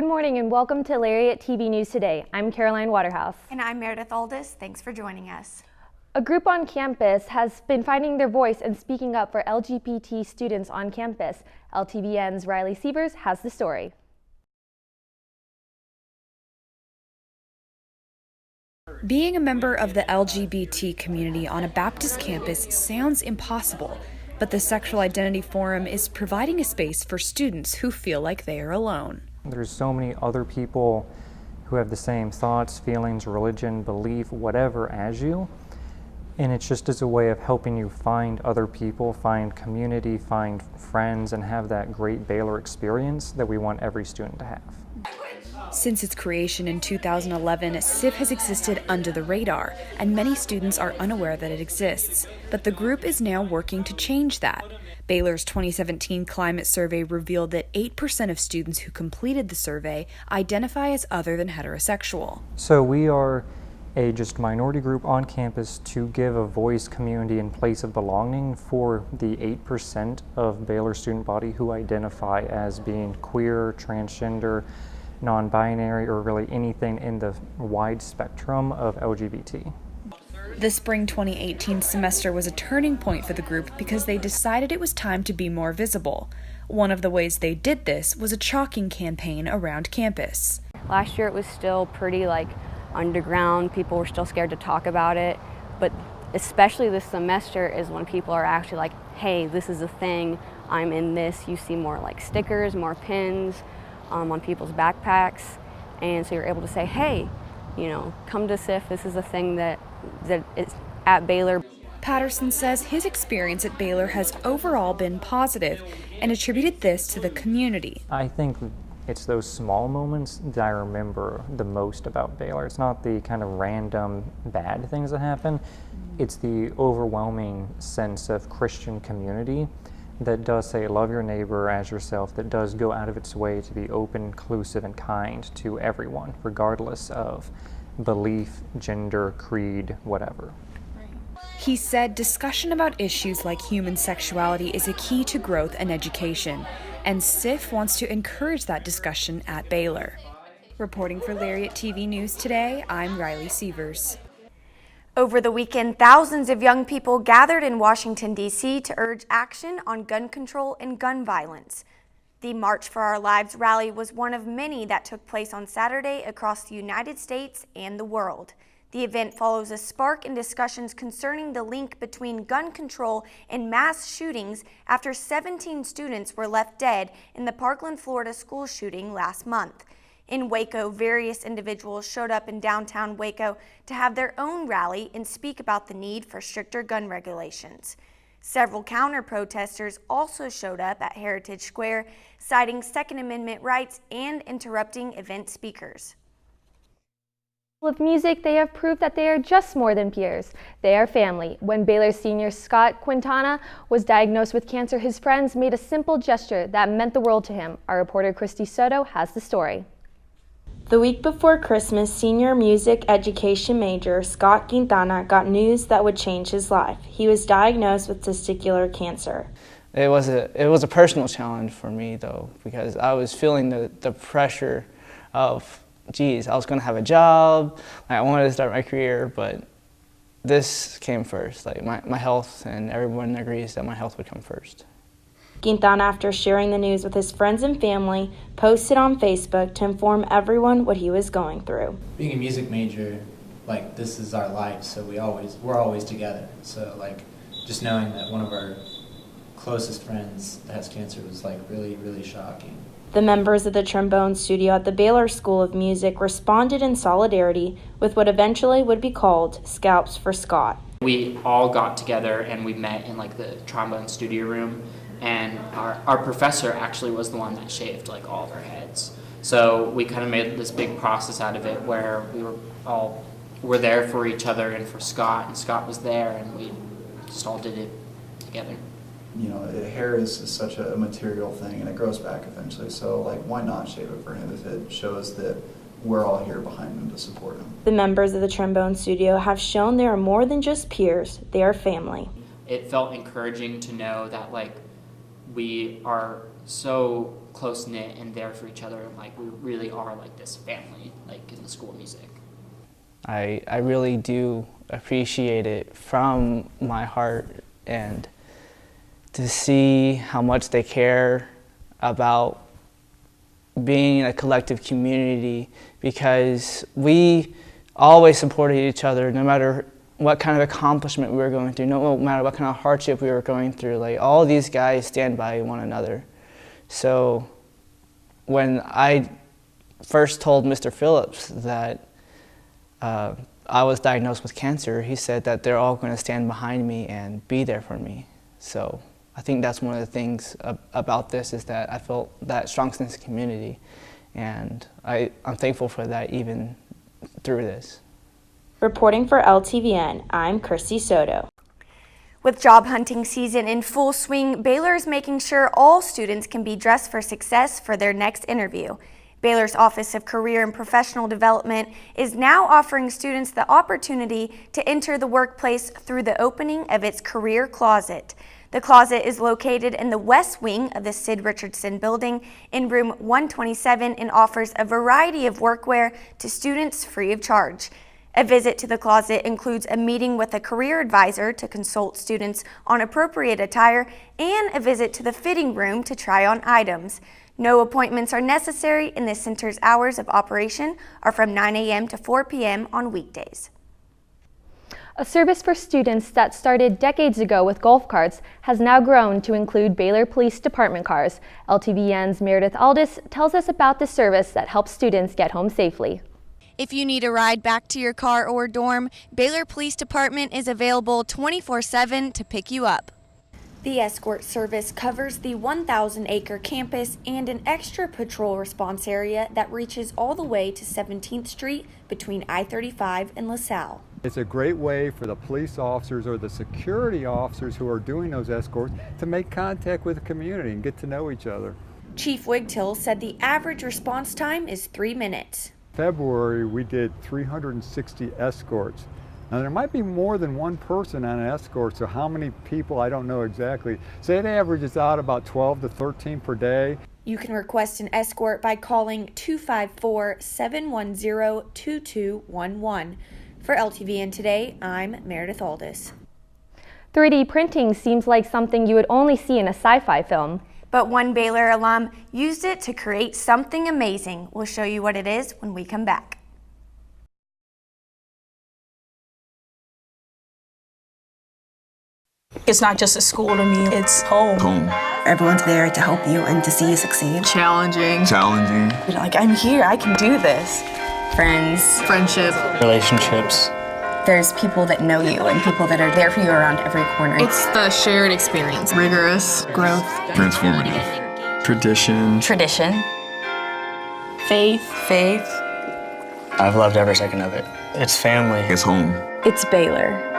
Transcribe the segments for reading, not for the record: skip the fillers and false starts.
Good morning and welcome to Lariat TV News Today. I'm Caroline Waterhouse. And I'm Meredith Aldis. Thanks for joining us. A group on campus has been finding their voice and speaking up for LGBT students on campus. LTVN's Riley Sievers has the story. Being a member of the LGBT community on a Baptist campus sounds impossible, but the Sexual Identity Forum is providing a space for students who feel like they are alone. There's so many other people who have the same thoughts, feelings, religion, belief, whatever as you, and it's just as a way of helping you find other people, find community, find friends, and have that great Baylor experience that we want every student to have. Since its creation in 2011, SIF has existed under the radar, and many students are unaware that it exists. But the group is now working to change that. Baylor's 2017 climate survey revealed that 8% of students who completed the survey identify as other than heterosexual. So we are a just minority group on campus to give a voice, community, and place of belonging for the 8% of Baylor student body who identify as being queer, transgender, non-binary, or really anything in the wide spectrum of LGBT. The spring 2018 semester was a turning point for the group because they decided it was time to be more visible. One of the ways they did this was a chalking campaign around campus. Last year it was still pretty underground. People were still scared to talk about it, but especially this semester is when people are actually like, hey, this is a thing, I'm in this. You see more stickers, more pins on people's backpacks, and so you're able to say, hey, come to SIF, this is a thing that is at Baylor. Patterson says his experience at Baylor has overall been positive and attributed this to the community. I think it's those small moments that I remember the most about Baylor. It's not the kind of random bad things that happen. It's the overwhelming sense of Christian community that does say love your neighbor as yourself, that does go out of its way to be open, inclusive, and kind to everyone, regardless of belief, gender, creed, whatever. He said discussion about issues like human sexuality is a key to growth and education, and SIF wants to encourage that discussion at Baylor. Reporting for Lariat TV News Today, I'm Riley Sievers. Over the weekend, thousands of young people gathered in Washington, D.C. to urge action on gun control and gun violence. The March for Our Lives rally was one of many that took place on Saturday across the United States and the world. The event follows a spark in discussions concerning the link between gun control and mass shootings after 17 students were left dead in the Parkland, Florida school shooting last month. In Waco, various individuals showed up in downtown Waco to have their own rally and speak about the need for stricter gun regulations. Several counter-protesters also showed up at Heritage Square, citing Second Amendment rights and interrupting event speakers. With music, they have proved that they are just more than peers. They are family. When Baylor senior Scott Quintana was diagnosed with cancer, his friends made a simple gesture that meant the world to him. Our reporter Christy Soto has the story. The week before Christmas, senior music education major Scott Quintana got news that would change his life. He was diagnosed with testicular cancer. It was a personal challenge for me, though, because I was feeling the pressure of, geez, I was going to have a job, I wanted to start my career, but this came first. My health, and everyone agrees that my health would come first. Quintana, after sharing the news with his friends and family, posted on Facebook to inform everyone what he was going through. Being a music major, this is our life, so we're always together. So just knowing that one of our closest friends has cancer was really, really shocking. The members of the trombone studio at the Baylor School of Music responded in solidarity with what eventually would be called Scalps for Scott. We all got together and we met in the trombone studio room. And our professor actually was the one that shaved all of our heads. So we kind of made this big process out of it where were there for each other and for Scott, and Scott was there, and we just all did it together. Hair is such a material thing, and it grows back eventually. So why not shave it for him if it shows that we're all here behind him to support him? The members of the trombone studio have shown they are more than just peers, they are family. It felt encouraging to know that we are so close knit and there for each other, and like we really are like this family, like in the school music. I really do appreciate it from my heart, and to see how much they care about being a collective community, because we always supported each other no matter what kind of accomplishment we were going through, no matter what kind of hardship we were going through. Like, all these guys stand by one another. So when I first told Mr. Phillips that I was diagnosed with cancer, he said that they're all going to stand behind me and be there for me. So I think that's one of the things about this, is that I felt that strong sense of community, and I'm thankful for that even through this. Reporting for LTVN, I'm Christy Soto. With job hunting season in full swing, Baylor is making sure all students can be dressed for success for their next interview. Baylor's Office of Career and Professional Development is now offering students the opportunity to enter the workplace through the opening of its career closet. The closet is located in the west wing of the Sid Richardson building in room 127 and offers a variety of workwear to students free of charge. A visit to the closet includes a meeting with a career advisor to consult students on appropriate attire and a visit to the fitting room to try on items. No appointments are necessary, and the center's hours of operation are from 9 a.m. to 4 p.m. on weekdays. A service for students that started decades ago with golf carts has now grown to include Baylor Police Department cars. LTVN's Meredith Aldis tells us about the service that helps students get home safely. If you need a ride back to your car or dorm, Baylor Police Department is available 24/7 to pick you up. The escort service covers the 1,000-acre campus and an extra patrol response area that reaches all the way to 17th Street between I-35 and LaSalle. It's a great way for the police officers or the security officers who are doing those escorts to make contact with the community and get to know each other. Chief Wigtill said the average response time is 3 minutes. February, we did 360 escorts. Now, there might be more than one person on an escort, so how many people, I don't know exactly. Say it averages out about 12 to 13 per day. You can request an escort by calling 254-710-2211. For LTVN Today, I'm Meredith Aldis. 3D printing seems like something you would only see in a sci-fi film. But one Baylor alum used it to create something amazing. We'll show you what it is when we come back. It's not just a school to me, it's home. Everyone's there to help you and to see you succeed. Challenging. Like, I'm here, I can do this. Friends. Friendship. Relationships. There's people that know you and people that are there for you around every corner. It's the shared experience. Rigorous. Growth. Transformative. Tradition. Faith. I've loved every second of it. It's family. It's home. It's Baylor.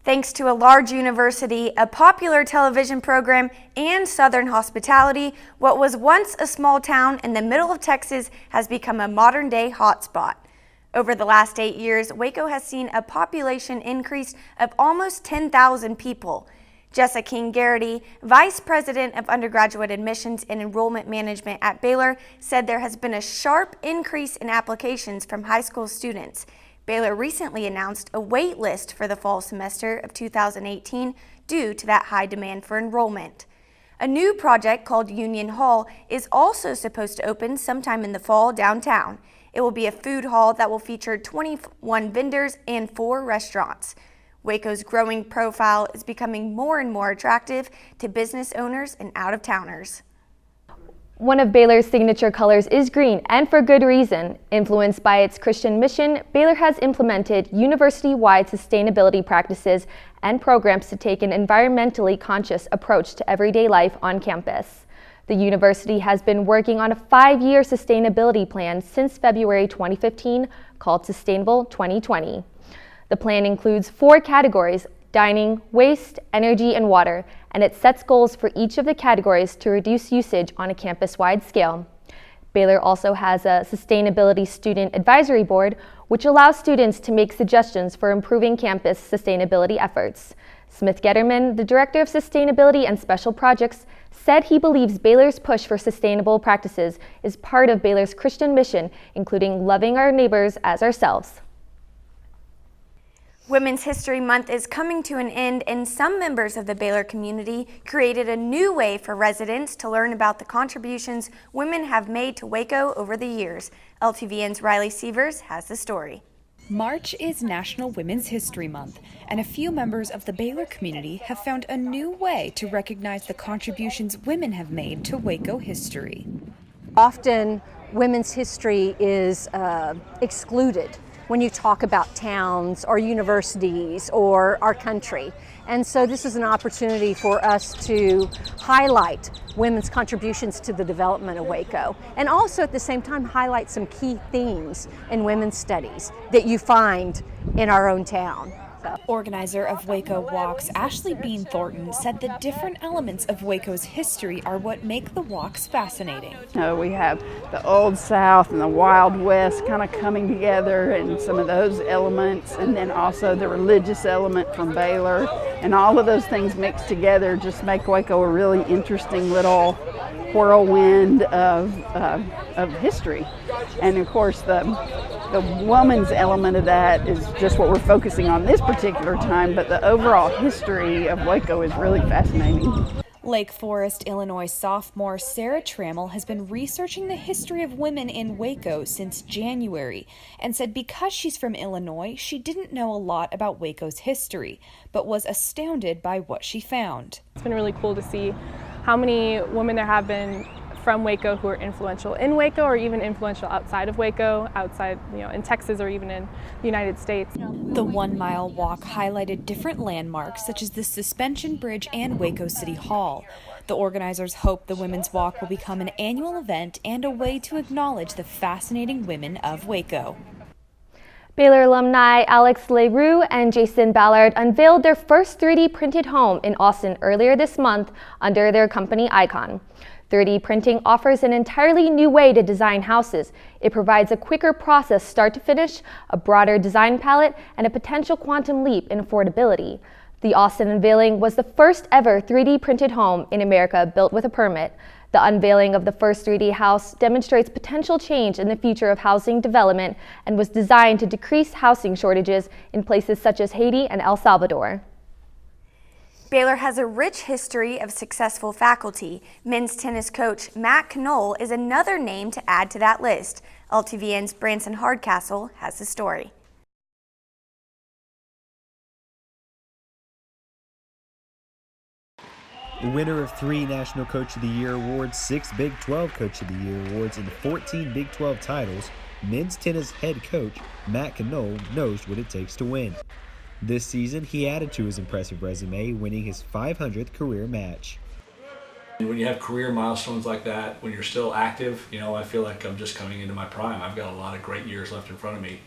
Thanks to a large university, a popular television program, and Southern hospitality, what was once a small town in the middle of Texas has become a modern-day hotspot. Over the last 8 years, Waco has seen a population increase of almost 10,000 people. Jessa King-Garrity, Vice President of Undergraduate Admissions and Enrollment Management at Baylor, said there has been a sharp increase in applications from high school students. Baylor recently announced a wait list for the fall semester of 2018 due to that high demand for enrollment. A new project called Union Hall is also supposed to open sometime in the fall downtown. It will be a food hall that will feature 21 vendors and 4 restaurants. Waco's growing profile is becoming more and more attractive to business owners and out-of-towners. One of Baylor's signature colors is green, and for good reason. Influenced by its Christian mission, Baylor has implemented university-wide sustainability practices and programs to take an environmentally conscious approach to everyday life on campus. The university has been working on a 5-year sustainability plan since February 2015 called Sustainable 2020. The plan includes 4 categories: dining, waste, energy, and water, and it sets goals for each of the categories to reduce usage on a campus-wide scale. Baylor also has a Sustainability Student Advisory Board, which allows students to make suggestions for improving campus sustainability efforts. Smith Getterman, the Director of Sustainability and Special Projects, said he believes Baylor's push for sustainable practices is part of Baylor's Christian mission, including loving our neighbors as ourselves. Women's History Month is coming to an end, and some members of the Baylor community created a new way for residents to learn about the contributions women have made to Waco over the years. LTVN's Riley Sievers has the story. March is National Women's History Month, and a few members of the Baylor community have found a new way to recognize the contributions women have made to Waco history. Often, women's history is excluded when you talk about towns or universities or our country. And so this is an opportunity for us to highlight women's contributions to the development of Waco, and also at the same time highlight some key themes in women's studies that you find in our own town. Organizer of Waco Walks, Ashley Bean Thornton, said the different elements of Waco's history are what make the walks fascinating. We have the Old South and the Wild West kind of coming together, and some of those elements, and then also the religious element from Baylor, and all of those things mixed together just make Waco a really interesting little whirlwind of history. And of course the woman's element of that is just what we're focusing on this particular time, but the overall history of Waco is really fascinating. Lake Forest, Illinois sophomore Sarah Trammell has been researching the history of women in Waco since January, and said because she's from Illinois, she didn't know a lot about Waco's history, but was astounded by what she found. It's been really cool to see how many women there have been from Waco who are influential in Waco, or even influential outside of Waco, outside, in Texas or even in the United States. The 1 mile walk highlighted different landmarks such as the Suspension Bridge and Waco City Hall. The organizers hope the Women's Walk will become an annual event and a way to acknowledge the fascinating women of Waco. Baylor alumni Alex LeRoux and Jason Ballard unveiled their first 3D printed home in Austin earlier this month under their company Icon. 3D printing offers an entirely new way to design houses. It provides a quicker process start to finish, a broader design palette, and a potential quantum leap in affordability. The Austin unveiling was the first ever 3D printed home in America built with a permit. The unveiling of the first 3D house demonstrates potential change in the future of housing development and was designed to decrease housing shortages in places such as Haiti and El Salvador. Baylor has a rich history of successful faculty. Men's tennis coach Matt Knoll is another name to add to that list. LTVN's Branson Hardcastle has the story. The winner of 3 National Coach of the Year awards, 6 Big 12 Coach of the Year awards, and 14 Big 12 titles, men's tennis head coach Matt Knoll knows what it takes to win. This season, he added to his impressive resume, winning his 500th career match. When you have career milestones like that, when you're still active, I feel like I'm just coming into my prime. I've got a lot of great years left in front of me.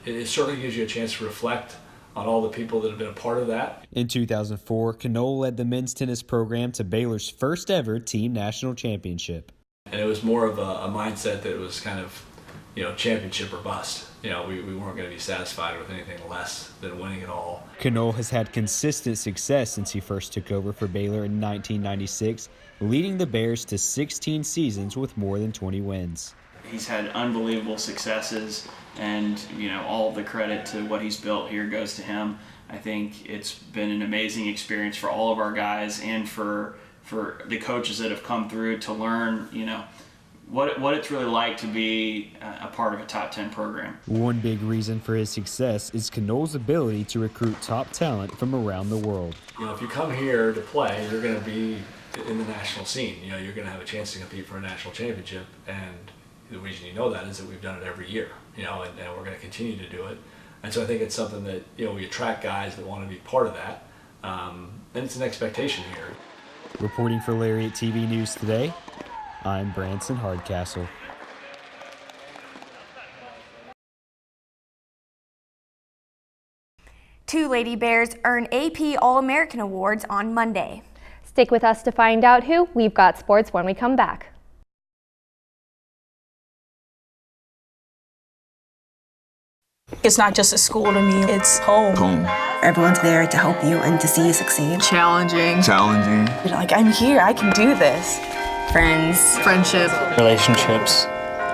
It certainly gives you a chance to reflect on all the people that have been a part of that. In 2004, Knoll led the men's tennis program to Baylor's first ever team national championship. And it was more of a mindset that it was kind of, championship or bust. We weren't going to be satisfied with anything less than winning it all. Knoll has had consistent success since he first took over for Baylor in 1996, leading the Bears to 16 seasons with more than 20 wins. He's had unbelievable successes, and all of the credit to what he's built here goes to him. I think it's been an amazing experience for all of our guys and for the coaches that have come through to learn, what it's really like to be a part of a top 10 program. One big reason for his success is Knoll's ability to recruit top talent from around the world. If you come here to play, you're going to be in the national scene. You're going to have a chance to compete for a national championship, and the reason you know that is that we've done it every year, and we're going to continue to do it. And so I think it's something that, we attract guys that want to be part of that, and it's an expectation here. Reporting for Lariat TV News Today, I'm Branson Hardcastle. Two Lady Bears earn AP All-American Awards on Monday. Stick with us to find out who. We've got sports when we come back. It's not just a school to me, it's home. Home. Everyone's there to help you and to see you succeed. Challenging. Challenging. Like, I'm here, I can do this. Friends. Friendship. Relationships.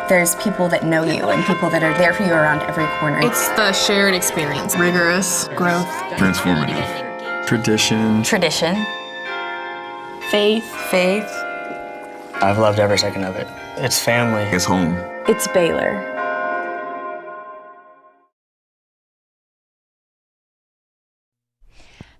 There's people that know you and people that are there for you around every corner. It's the shared experience. Rigorous. Growth. Transformative. Tradition. Tradition. Faith. Faith. I've loved every second of it. It's family. It's home. It's Baylor.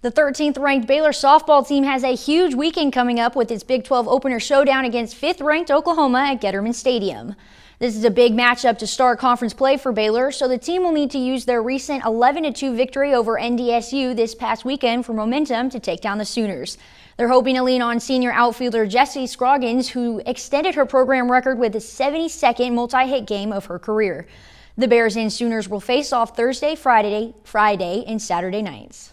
The 13th ranked Baylor softball team has a huge weekend coming up with its Big 12 opener showdown against 5th ranked Oklahoma at Getterman Stadium. This is a big matchup to start conference play for Baylor, so the team will need to use their recent 11-2 victory over NDSU this past weekend for momentum to take down the Sooners. They're hoping to lean on senior outfielder Jessie Scroggins, who extended her program record with the 72nd multi-hit game of her career. The Bears and Sooners will face off Thursday, Friday, and Saturday nights.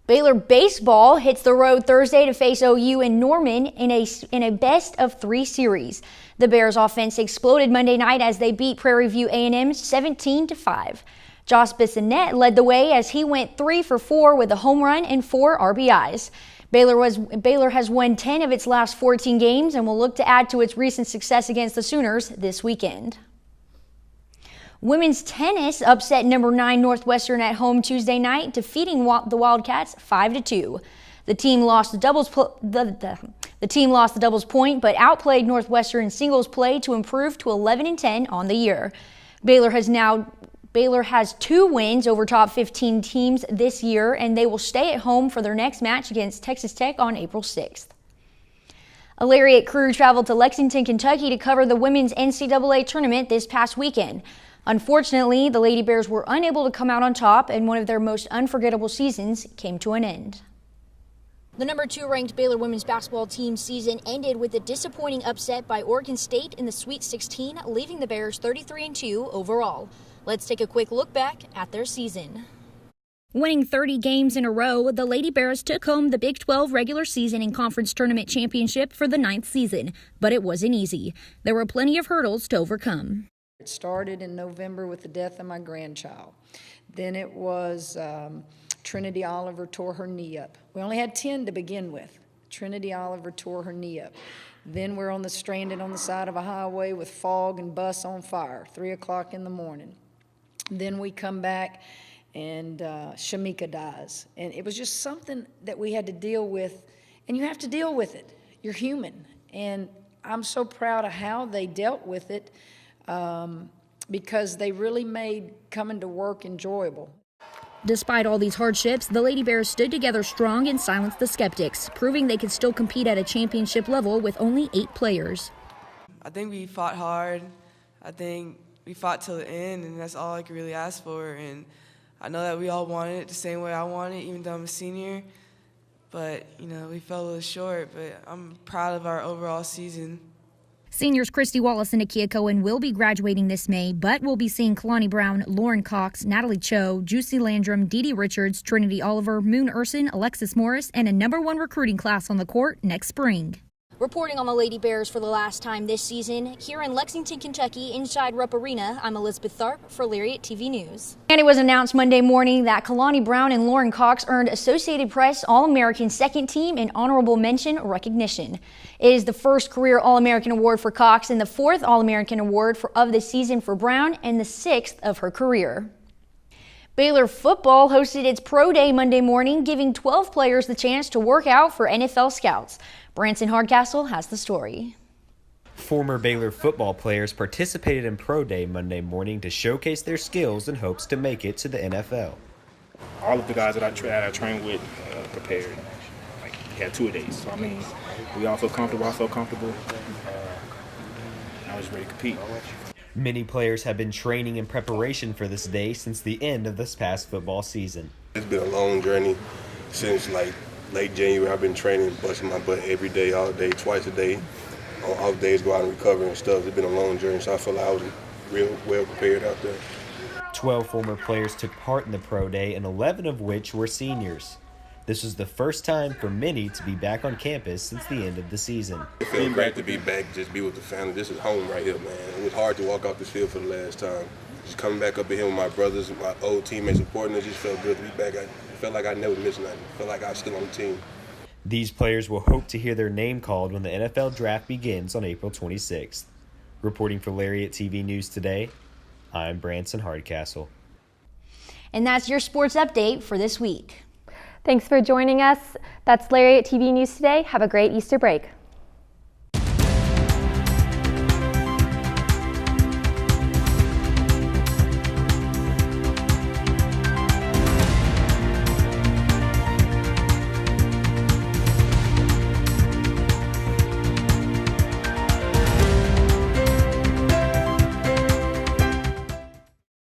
Baylor baseball hits the road Thursday to face OU in Norman in a best-of-3 series. The Bears' offense exploded Monday night as they beat Prairie View A&M 17-5. Josh Bissonnette led the way as he went 3 for 4 with a home run and 4 RBIs. Baylor has won 10 of its last 14 games and will look to add to its recent success against the Sooners this weekend. Women's tennis upset number 9 Northwestern at home Tuesday night, defeating the Wildcats 5-2. The team lost the doubles point, but outplayed Northwestern in singles play to improve to 11-10 on the year. Baylor has 2 wins over top 15 teams this year, and they will stay at home for their next match against Texas Tech on April 6th. A Lariat crew traveled to Lexington, Kentucky to cover the women's NCAA tournament this past weekend. Unfortunately, the Lady Bears were unable to come out on top, and one of their most unforgettable seasons came to an end. The number 2 ranked Baylor women's basketball team season ended with a disappointing upset by Oregon State in the Sweet 16, leaving the Bears 33-2 overall. Let's take a quick look back at their season. Winning 30 games in a row, the Lady Bears took home the Big 12 regular season and conference tournament championship for the 9th season, but it wasn't easy. There were plenty of hurdles to overcome. It started in November with the death of my grandchild. Then it was Trinity Oliver tore her knee up. We only had 10 to begin with. Trinity Oliver tore her knee up. Then we're stranded on the side of a highway with fog and bus on fire, 3 o'clock in the morning. Then we come back and Shamika dies. And it was just something that we had to deal with, and you have to deal with it. You're human. And I'm so proud of how they dealt with it. Because they really made coming to work enjoyable. Despite all these hardships, the Lady Bears stood together strong and silenced the skeptics, proving they could still compete at a championship level with only 8 players. I think we fought hard. I think we fought till the end, and that's all I could really ask for. And I know that we all wanted it the same way I wanted it, even though I'm a senior. But, we fell a little short, but I'm proud of our overall season. Seniors Christy Wallace and Nakia Cohen will be graduating this May, but we'll be seeing Kalani Brown, Lauren Cox, Natalie Cho, Juicy Landrum, Dee Dee Richards, Trinity Oliver, Moon Urson, Alexis Morris, and a number 1 recruiting class on the court next spring. Reporting on the Lady Bears for the last time this season, here in Lexington, Kentucky, inside Rupp Arena, I'm Elizabeth Tharp for Lariat TV News. And it was announced Monday morning that Kalani Brown and Lauren Cox earned Associated Press All-American Second Team and Honorable Mention recognition. It is the first career All-American award for Cox and the 4th All-American award of the season for Brown and the 6th of her career. Baylor football hosted its pro day Monday morning, giving 12 players the chance to work out for NFL scouts. Branson Hardcastle has the story. Former Baylor football players participated in pro day Monday morning to showcase their skills in hopes to make it to the NFL. All of the guys that I trained with prepared. We had 2 days. So, we all felt comfortable. I felt comfortable. I was ready to compete. Many players have been training in preparation for this day since the end of this past football season. It's been a long journey since late January. I've been training, busting my butt every day, all day, twice a day. On off days, go out and recover and stuff. It's been a long journey, so I feel like I was real well prepared out there. 12 former players took part in the pro day, and 11 of which were seniors. This was the first time for many to be back on campus since the end of the season. It feels great to be back, just be with the family. This is home right here, man. It was hard to walk off the field for the last time. just coming back up in here with my brothers, my old teammates supporting us, just felt good to be back. I felt like I never missed nothing. Felt like I was still on the team. These players will hope to hear their name called when the NFL draft begins on April 26th. Reporting for Lariat TV News Today, I'm Branson Hardcastle. And that's your sports update for this week. Thanks for joining us. That's Lariat TV News Today. Have a great Easter break.